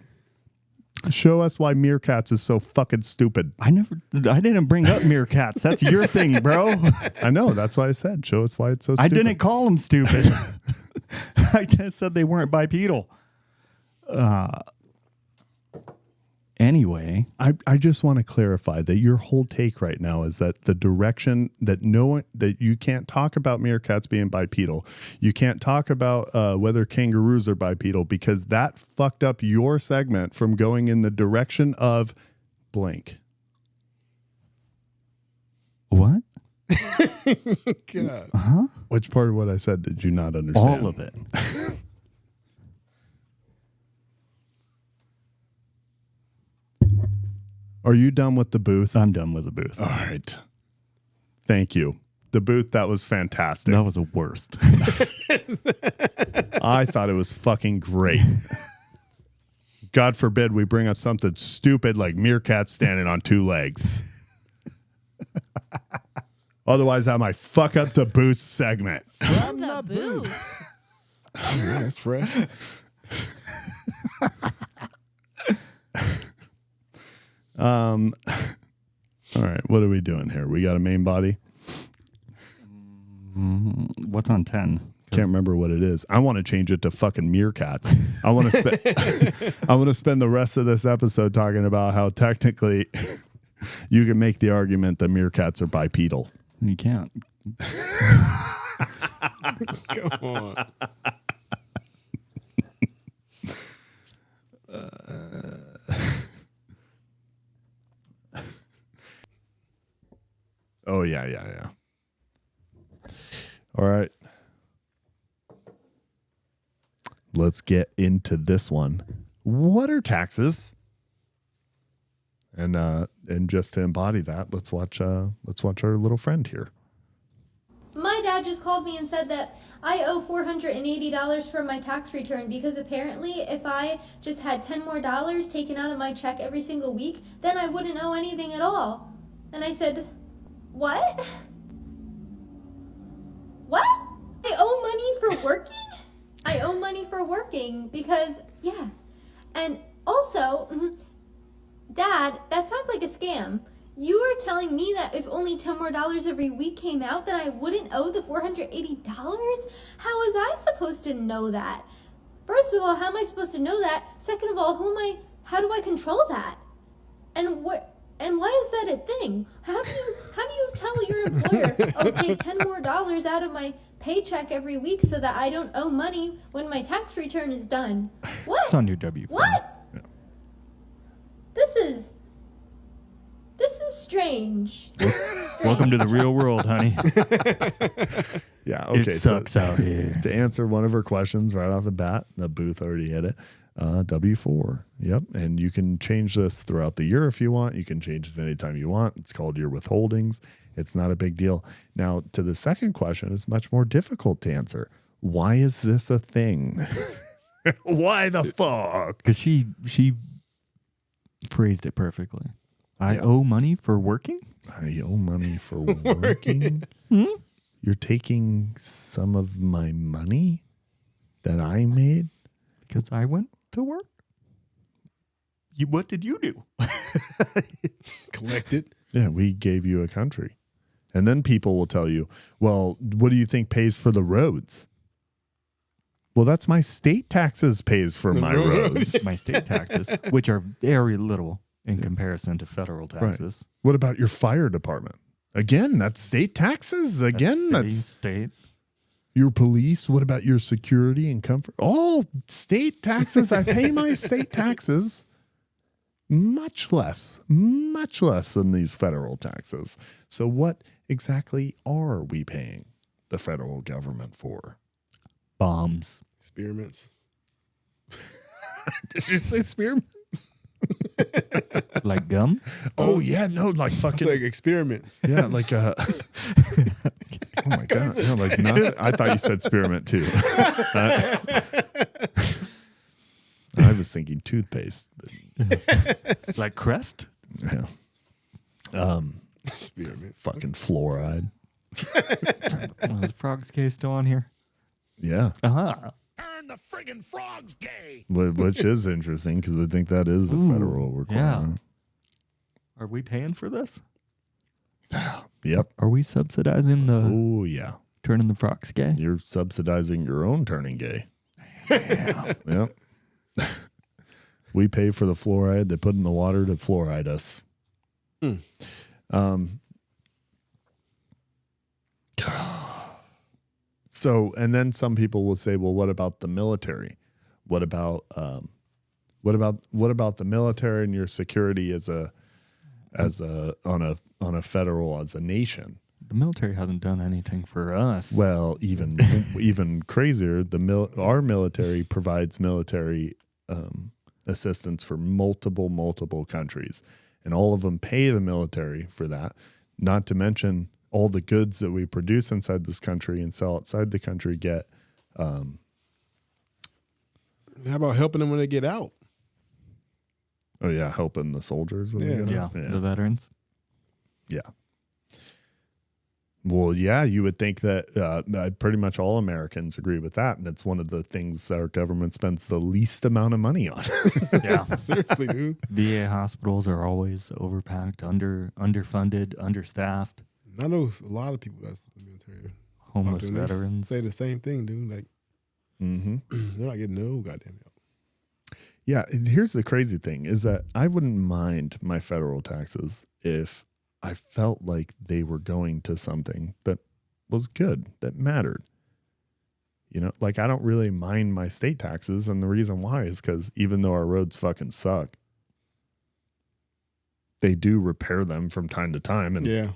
Show us why meerkats is so fucking stupid. I didn't bring up meerkats. That's your thing, bro. I know. That's why I said show us why it's so I stupid. didn't call them stupid. I just said they weren't bipedal. Anyway, I just want to clarify that your whole take right now is that the direction that that you can't talk about meerkats being bipedal. You can't talk about whether kangaroos are bipedal because that fucked up your segment from going in the direction of blank. what? God. Which part of what I said did you not understand? All of it. Are you done with the booth? I'm done with the booth. All right. Thank you. The booth, that was fantastic. That was the worst. I thought it was fucking great. God forbid we bring up something stupid like meerkats standing on 2 legs. Otherwise, I might fuck up the booth segment. From the booth. Yeah, that's fresh. All right, what are we doing here? We got a main body. What's on 10? Can't remember what it is. I want to change it to fucking meerkats. I want to spend the rest of this episode talking about how technically you can make the argument that meerkats are bipedal. You can't. Come on. Oh yeah. All right. Let's get into this one. What are taxes? And just to embody that, let's watch our little friend here. My dad just called me and said that I owe $480 for my tax return because apparently if I just had $10 more taken out of my check every single week, then I wouldn't owe anything at all. And I said, what? What? I owe money for working? I owe money for working because, yeah. And also, Dad, that sounds like a scam. You are telling me that if only $10 more every week came out, then I wouldn't owe the $480? How was I supposed to know that? First of all, how am I supposed to know that? Second of all, how do I control that? And why is that a thing? How do you tell your employer, oh, take $10 more out of my paycheck every week so that I don't owe money when my tax return is done? What? It's on your W. What? Yeah. This is strange. Welcome to the real world, honey. Yeah, okay. It sucks out here. To answer one of her questions right off the bat, the booth already hit it. W4. Yep. And you can change this throughout the year if you want. You can change it anytime you want. It's called your withholdings. It's not a big deal. Now, to the second question, it's much more difficult to answer. Why is this a thing? Why the fuck? Because she phrased it perfectly. I owe money for working? I owe money for working. You're taking some of my money that I made? Because I went to work. What did you do? Collect it. Yeah, we gave you a country. And then people will tell you, well, what do you think pays for the roads? Well, that's my state taxes pays for my roads. My state taxes, which are very little in comparison to federal taxes. What about your fire department? Again, that's state taxes. Again, City, that's state. your police. What about your security and comfort? All state taxes. I pay my state taxes much less than these federal taxes. So what exactly are we paying the federal government for? Bombs. Experiments. Did you say spearmint? Like gum? Oh yeah, no, like It's fucking like experiments. yeah, like oh my god, no, like not. I thought you said spearmint too. I was thinking toothpaste. Like Crest? Yeah. Experiment. Fucking fluoride. Is Frog's case still on here? Yeah. Uh-huh. Turn the friggin' frogs gay. Which is interesting because I think that is a Ooh, federal requirement. Are we paying for this? Yep. Are we subsidizing the Oh yeah. turning the frogs gay? You're subsidizing your own turning gay. Yep. We pay for the fluoride they put in the water to fluoride us. So, and then some people will say, well, what about the military? What about the military and your security as a on a federal, as a nation? The military hasn't done anything for us. Well, even crazier, our military provides military assistance for multiple countries, and all of them pay the military for that. Not to mention all the goods that we produce inside this country and sell outside the country get. How about helping them when they get out? Oh yeah, helping the soldiers. yeah, the veterans. Yeah. Well, yeah, you would think that pretty much all Americans agree with that, and it's one of the things our government spends the least amount of money on. Yeah. Seriously, dude. VA hospitals are always overpacked, underfunded, understaffed. I know a lot of people that's in the military. Homeless Talk to them, they veterans. say the same thing, dude. Like, they're not getting no goddamn help. Yeah, here's the crazy thing is that I wouldn't mind my federal taxes if I felt like they were going to something that was good, that mattered. You know, like I don't really mind my state taxes, and the reason why is because even though our roads fucking suck, they do repair them from time to time. And, Yeah.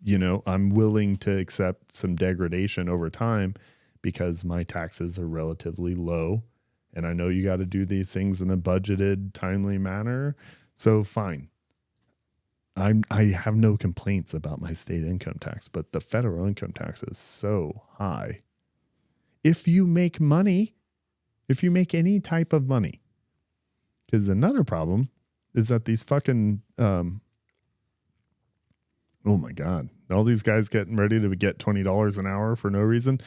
you know, I'm willing to accept some degradation over time because my taxes are relatively low. And I know you got to do these things in a budgeted, timely manner. So fine. I have no complaints about my state income tax, but the federal income tax is so high. If you make money, if you make any type of money, because another problem is that these fucking, oh my God, all these guys getting ready to get $20 an hour for no reason.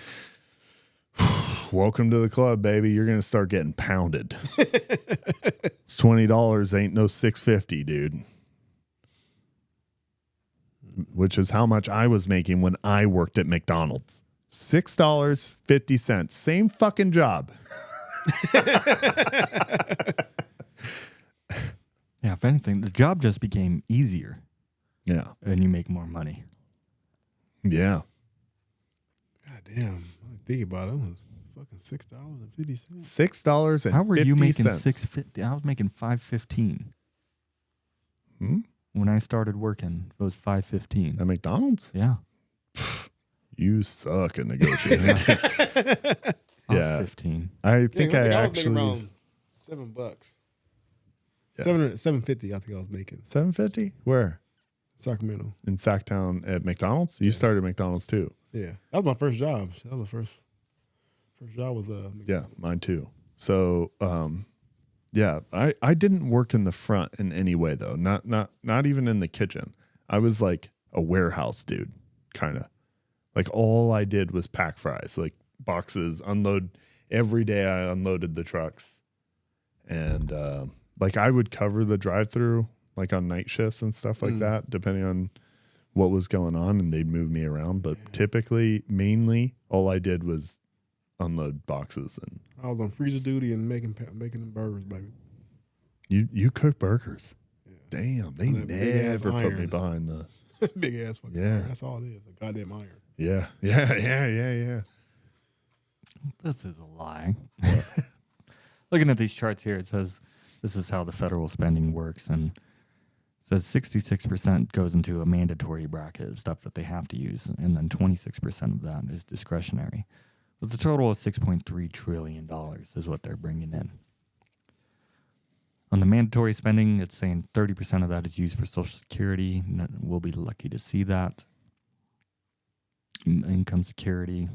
Welcome to the club, baby. You're going to start getting pounded. It's $20 ain't no $6.50, dude. Which is how much I was making when I worked at McDonald's. $6.50. Same fucking job. Yeah, if anything, the job just became easier Yeah. and you make more money. Yeah. God damn. I think about it. It was fucking $6.50. $6.50. How were you making $6.50? I was making $5.15. When I started working, it was $5.15. At McDonald's? Yeah. You suck at negotiating. Yeah. 15. I think I was actually making around $7. Yeah. $7.50 I think I was making. $7.50? Where? Sacramento. In Sacktown at McDonald's? You started at McDonald's too. Yeah. That was my first job. That was the first job was McDonald's. Yeah, mine too. So, yeah, I didn't work in the front in any way though. Not even in the kitchen. I was like a warehouse dude, kind of. Like all I did was pack fries, like boxes, unload. Every day I unloaded the trucks. And like I would cover the drive-through like on night shifts and stuff like that, depending on what was going on, and they'd move me around. But typically, mainly, all I did was unload boxes. And I was on freezer duty and making them burgers, baby. you cook burgers. Yeah. Damn, they On that big-ass never put me iron. behind the. Big ass fucking Yeah. iron. That's all it is. A goddamn iron. Yeah. This is a lie. Looking at these charts here, it says this is how the federal spending works, and it says 66% goes into a mandatory bracket of stuff that they have to use, and then 26% of that is discretionary. But the total is $6.3 trillion is what they're bringing in. On the mandatory spending, it's saying 30% of that is used for Social Security. We'll be lucky to see that. Income security,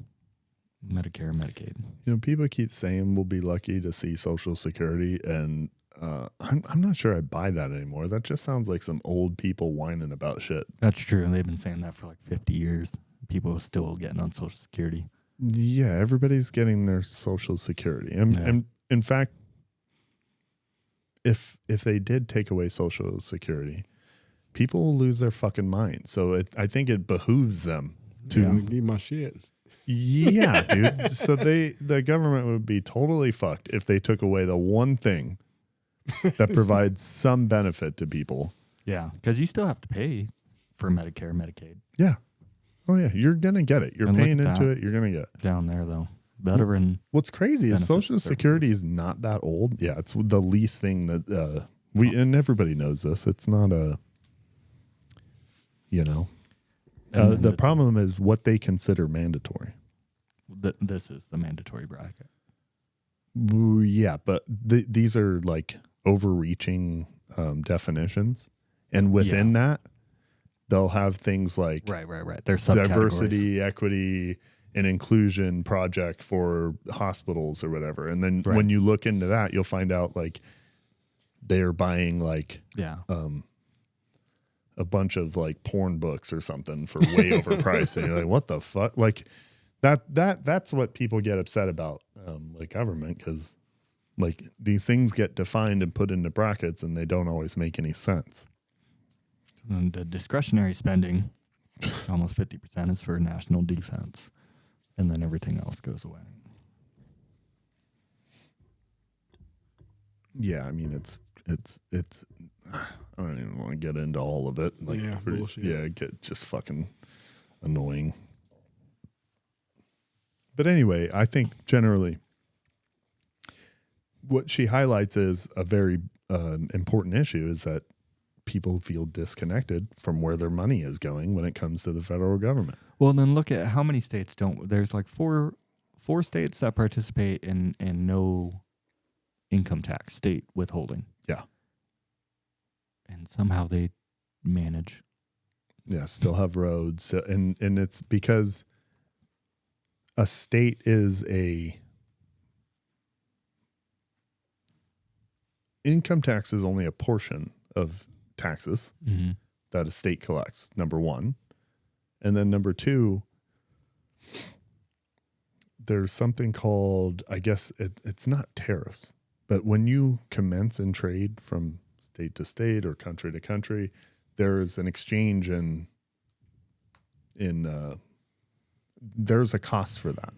Medicare, Medicaid. You know, people keep saying we'll be lucky to see Social Security, and I'm not sure I buy that anymore. That just sounds like some old people whining about shit. That's true. And they've been saying that for like 50 years. People are still getting on Social Security. Yeah, everybody's getting their Social Security, and in fact, if they did take away Social Security, people will lose their fucking mind. So I think it behooves them to. I need my shit. Yeah, dude. So the government would be totally fucked if they took away the one thing that provides some benefit to people. Yeah, because you still have to pay for Medicare, Medicaid. Yeah. Oh yeah, you're gonna get it. You're And look paying at into that. it. You're gonna get it. Down there, though. Veteran. What's crazy is benefits Social services. Security is not that old. Yeah, it's the least thing that and everybody knows this. It's not a, And then the problem is what they consider mandatory. This is the mandatory bracket. Yeah, but these are like overreaching definitions, and within that, they'll have things like Right. There's subcategories. diversity, equity, and inclusion project for hospitals or whatever. And then Right. when you look into that, you'll find out like they're buying like Yeah. a bunch of like porn books or something for way overpriced. And you're like, what the fuck? Like that's what people get upset about, like government, because like these things get defined and put into brackets and they don't always make any sense. And the discretionary spending, almost 50% is for national defense. And then everything else goes away. Yeah, I mean it's I don't even want to get into all of it. Like, Yeah, bullshit. yeah, it get just fucking annoying. But anyway, I think generally what she highlights is a very important issue is that people feel disconnected from where their money is going when it comes to the federal government. Well, then look at how many states don't. There's like four states that participate in no income tax, state withholding. Yeah. And somehow they manage. Yeah, still have roads. And it's because a state is income tax is only a portion of taxes Mm-hmm. that a state collects, number one. And then number two, there's something called, I guess it's not tariffs, but when you commence in trade from state to state or country to country, there's an exchange in there's a cost for that.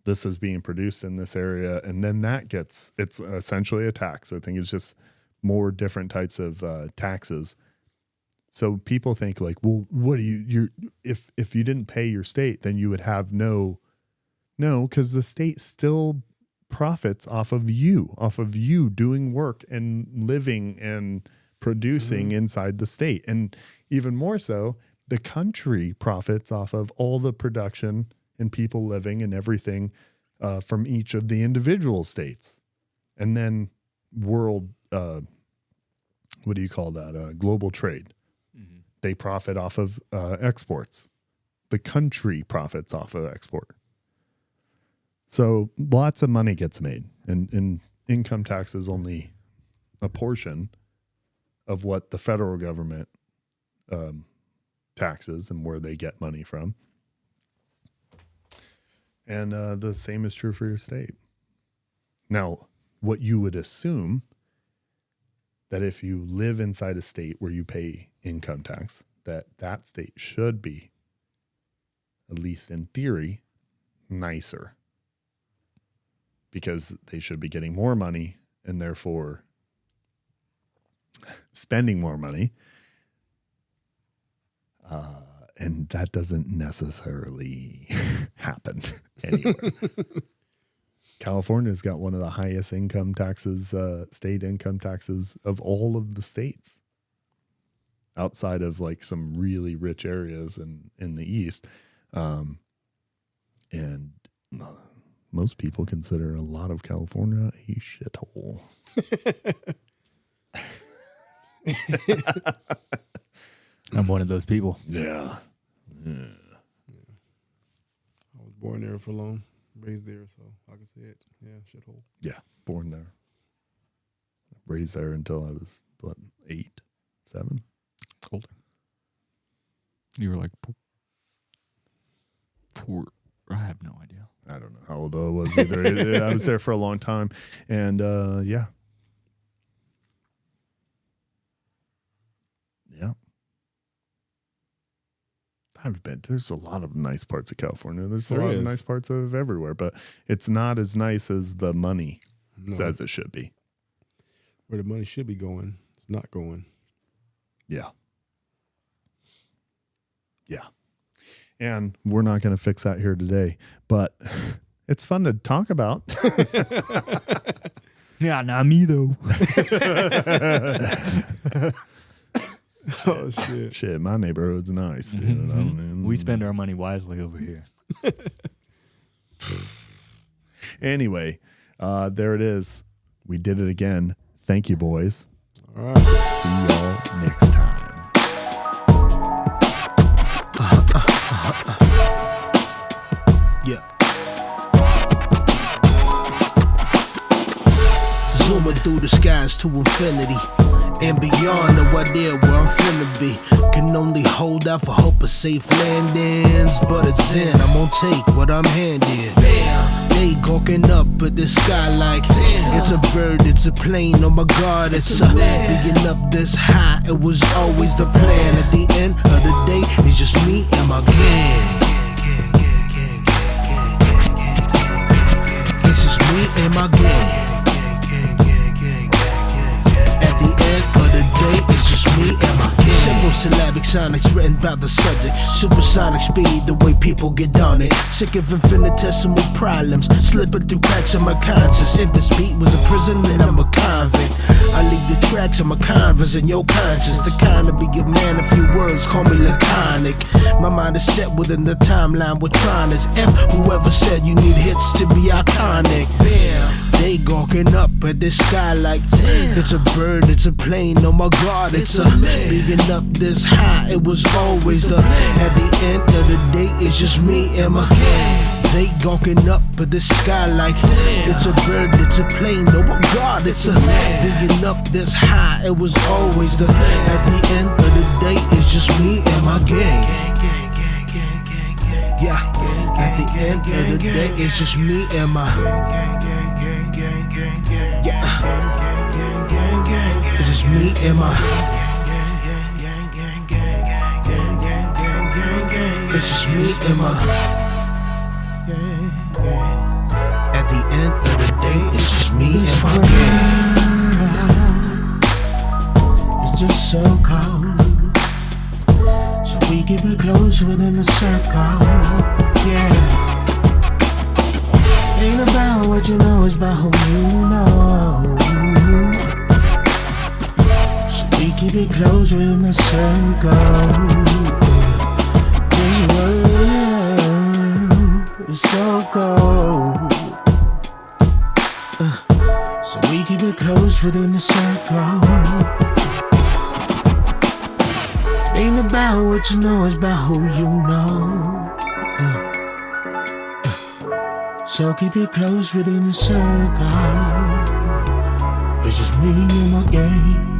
This is being produced in this area, and then it's essentially a tax. I think it's just more different types of taxes. So people think like, well, what do you if you didn't pay your state, then you would have no, because the state still profits off of you doing work and living and producing inside the state. And even more so, the country profits off of all the production and people living and everything from each of the individual states. And then world, what do you call that? Global trade. Mm-hmm. They profit off of exports. The country profits off of export. So lots of money gets made, and income tax is only a portion of what the federal government taxes and where they get money from. And the same is true for your state. Now, what you would assume that if you live inside a state where you pay income tax, that state should be, at least in theory, nicer because they should be getting more money and therefore spending more money. And that doesn't necessarily happen anywhere. California's got one of the highest income taxes, state income taxes of all of the states, outside of like some really rich areas in the East. And most people consider a lot of California a shithole. I'm one of those people. Yeah. I was born there for long, raised there, so I can say it. Yeah, shithole. Yeah. Born there. Raised there until I was, 8, 7? Older. You were like 4. I have no idea. I don't know how old I was either. I was there for a long time. And yeah. Yeah. There's a lot of nice parts of California. There's a lot of nice parts of everywhere, but it's not as nice as the money says it should be. Where the money should be going, it's not going. Yeah. Yeah. And we're not going to fix that here today, but it's fun to talk about. Yeah, not me though. Oh, shit. Shit, my neighborhood's nice, dude. I don't know. We spend our money wisely over here. Anyway, there it is. We did it again. Thank you, boys. All right. See y'all next time. Yeah. Zooming through the skies to infinity and beyond, no idea where I'm finna be. Can only hold out for hope of safe landings, but it's in, I'm gonna take what I'm handed. They gawking up at the sky like, it's a bird, it's a plane, oh my god, it's a being up this high, it was always the plan. At the end of the day, it's just me and my gang. It's just me and my gang. At the end of the day, it's just me and my gang. Several syllabic sonics written about the subject. Supersonic speed, the way people get on it. Sick of infinitesimal problems slipping through cracks of my conscience. If this beat was a prison, then I'm a convict. I leave the tracks of my converse in your conscience. The kind of be a man, a few words, call me laconic. My mind is set within the timeline with Tronus. F whoever said you need hits to be iconic. They gawking up at the sky like, it's a bird, it's a plane, oh my god, it's a being up this high, it was always the, at the end of the day, it's just me and my gang. They gawking up at the sky like, it's a bird, it's a plane, oh my god, it's a being up this high, it was always the, at the end of the day, it's just me and my gang. Yeah, at the end of the day, it's just me and my it's just me and my it's just me and my at the end of the day, it's just me and my it's just so cold, so we keep it close within the circle. Yeah. Ain't about what you know, it's about who you know. So we keep it close within the circle. This world is so cold. So we keep it close within the circle. Ain't about what you know, it's about who you know. So keep it close within the circle. It's just me and my gang.